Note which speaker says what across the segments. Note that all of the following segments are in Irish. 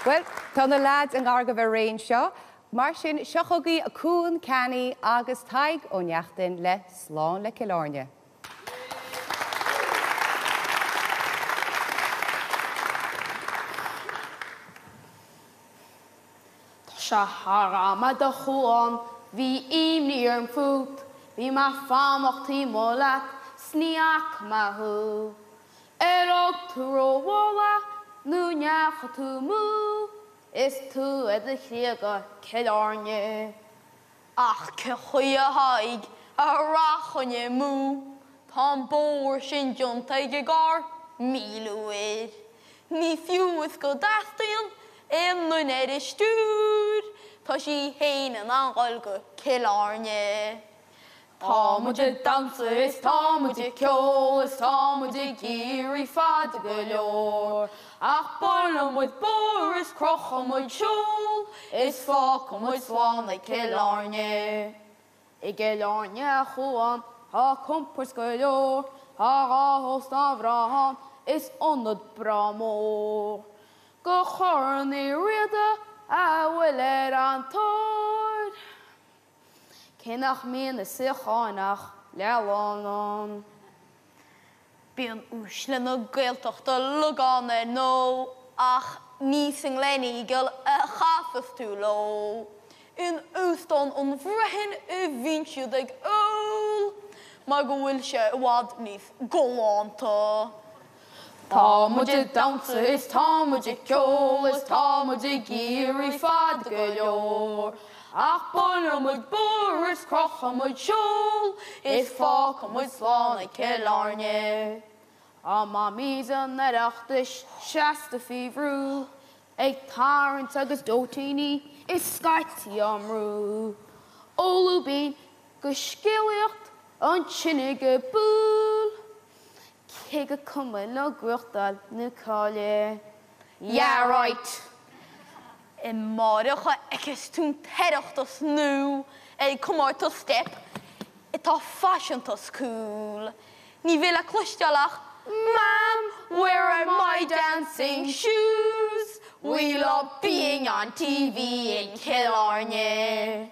Speaker 1: Well, tá na lads an garga bheith réon seo, mar sin seochaí a Cuán Canny Tadhg ó Neachtain le Slán le Cill Áirne.
Speaker 2: Harama de chuan, hí imní ar an fút, hí má fámachtaí mólaach, sníach maithú. Og tú róhla, nú neacha tú mú, is tú a chríoga Cill Áirne. Ach ce chuí a hAille a rachonne mú, tá bóir sin dionta go gár mílúir. Ní fiúis go dastaíon, nun stúr, tá sí héanaan an ghail go Cill Áirne. Tá muid dansa is tá muid ceol is tá muid géirí fada go leor. Ach barna muid bór is crocha muid siúl, is fáca muid Slán le Cill Áirne. I Cill Áirne chuan, tá compras go leor, tá ráthos ná bhráthán, is ionad bra mór. Go chornaí riada a bhfuil an tóir. Cinnach míon na siachánach le lánán. Bíon úsle na Gaeltachta lugán nó ach níos an léní gil a chafas tú lo. In ústán an bhrehin a bhíonsiúd ag ól, má go bhfuil se bhád níos golánta. Tá muid dansa is tá muid ceol is tá muid géirí fada go leor. Ach barna muid bór is crocha muid siúl, is fáca muid Slán le Cill Áirne. A má mís an oireachtais seasta fíomhrú, ag tarrant agus dótaoine is scaití amrú. Óú bín go scéalaocht an sinne go búl, cé go cuma le gcuachtal na cáile. Yeah, right. I máirecha agus tún teireachtas nó ag cumáirta step, itá fashiontas cool. Ní bhfuil a cloistealach, Mom, where are my dancing shoes? We love being on TV in Cill Áirne.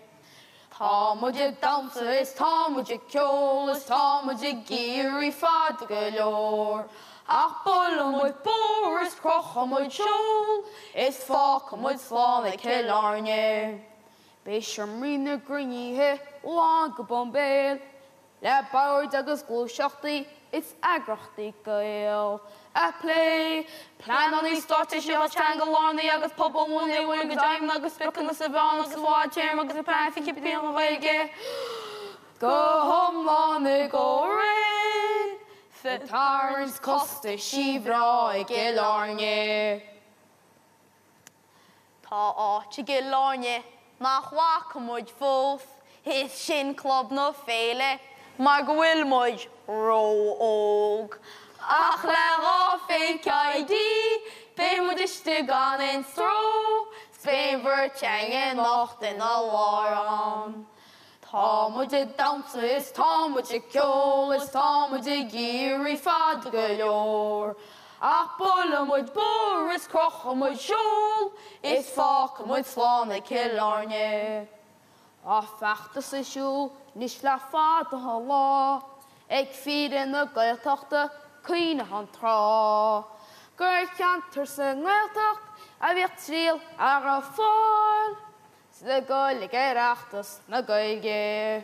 Speaker 2: Tá muid dansa is tá muid ceol is tá muid géirí fada go leor. Ach barna muid bór is crocha muid siúl, is fáca muid Slán le Cill Áirne. Béis sem rina griníthe lán go bombéil, le bord agus glúiseachtaí is agrachtaí gael. A play, plan on these started she was tangle on the agus pobble when they were go dime agus spicking the savannah agus watch him agus the plan to keep it on the way again. Go home on the go rain. The tyrants costa she bra Cill Áirne. Tá áte Cill Áirne nach wacha muid fós, his sin club no féile, mar go bhfuil muid ró óg. Ach le rá fé caidí, bé muid iste gan in stró, Spain virtang nacht in a láran. Tá muid dansa is tá muid ceol is tá muid géirí fada go leor. Ach barna muid bór is crocha muid siúl, is fáca muid Slán le Cill Áirne. A feachtas is siúl, níos le fada a lá, ag fíre na Gaeltachta Cuimhneacháin trá. Gur ceantar sa Gaeltacht a bhíocht tríal ar a fáil, sa Gaeilge ireachtas na Gaeilge.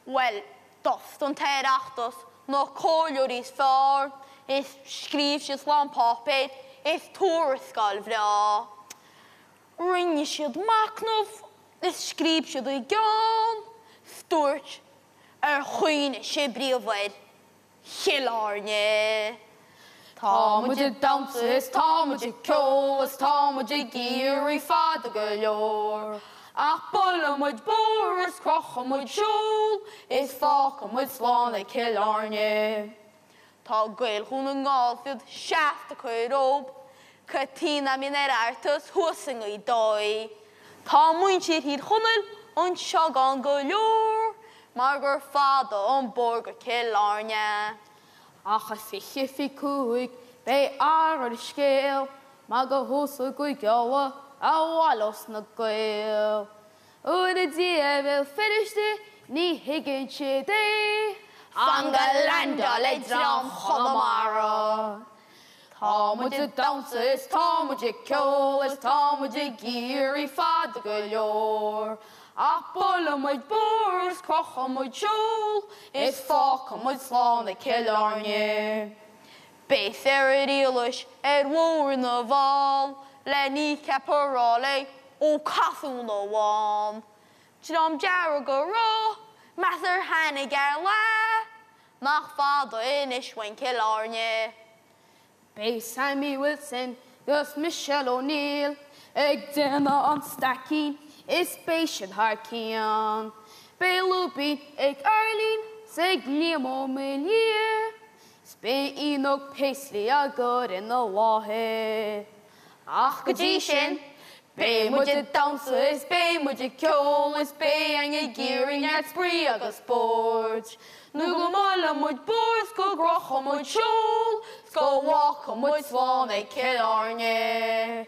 Speaker 2: Well, dost an teireachtas nó cóiliúir is fearr, is scríb se Slán pápéid, is túrascail bhrá. Rinne siad macnamh, is scríb siad i gceann, stúirt ar chuoine sé bríomhhaid Cill Áirne. Tá muid dansa is tá muid ceol is tá muid géirí fada go leor. Ach barna muid bór is crocha muid siúl, is fáca muid Slán le Cill Áirne. Tá gael chun an gáilfiad seasta chuir rób, Catína mín artas thuasang i dói. Tá muintir híd chunil an seagán go leor, mar gur fada an bór go Cill Áirne. Ach a fiche fi cúig, bé ar scéal, má go húsa go geala a bháilos na gael. Uair a dí bhfuil fidiriste ní higann siad é, an go landa le drom cholamara. Tá muid a damsa is tá muid a ceol is tá muid a géirí fad go leor. Ach bula muid búr is crocha muid siúl, is fácha muid Slán le Cill Áirne. Beth a díolis mhór na bháil, le ní ceparrála ó casú na bháin. Trom deara go rá, measar hena gar le, nach fada inis Cuán Cill Áirne. Beth Sammy Wilson, gus Michelle O'Neill, ag déna an stacín, is béisiad Harcián. Bé lúpi ag Arlín, sig Liam Millier, Spé ínog Paisley a god in na láthe. Ach go dtí sin, bé muid a damsa is bé muid a ceol is bé an a géirí neart sprí agus sport. Nu go mála muid búr go grocha muid siúl, go bhácha muid Slán le Cill Áirne.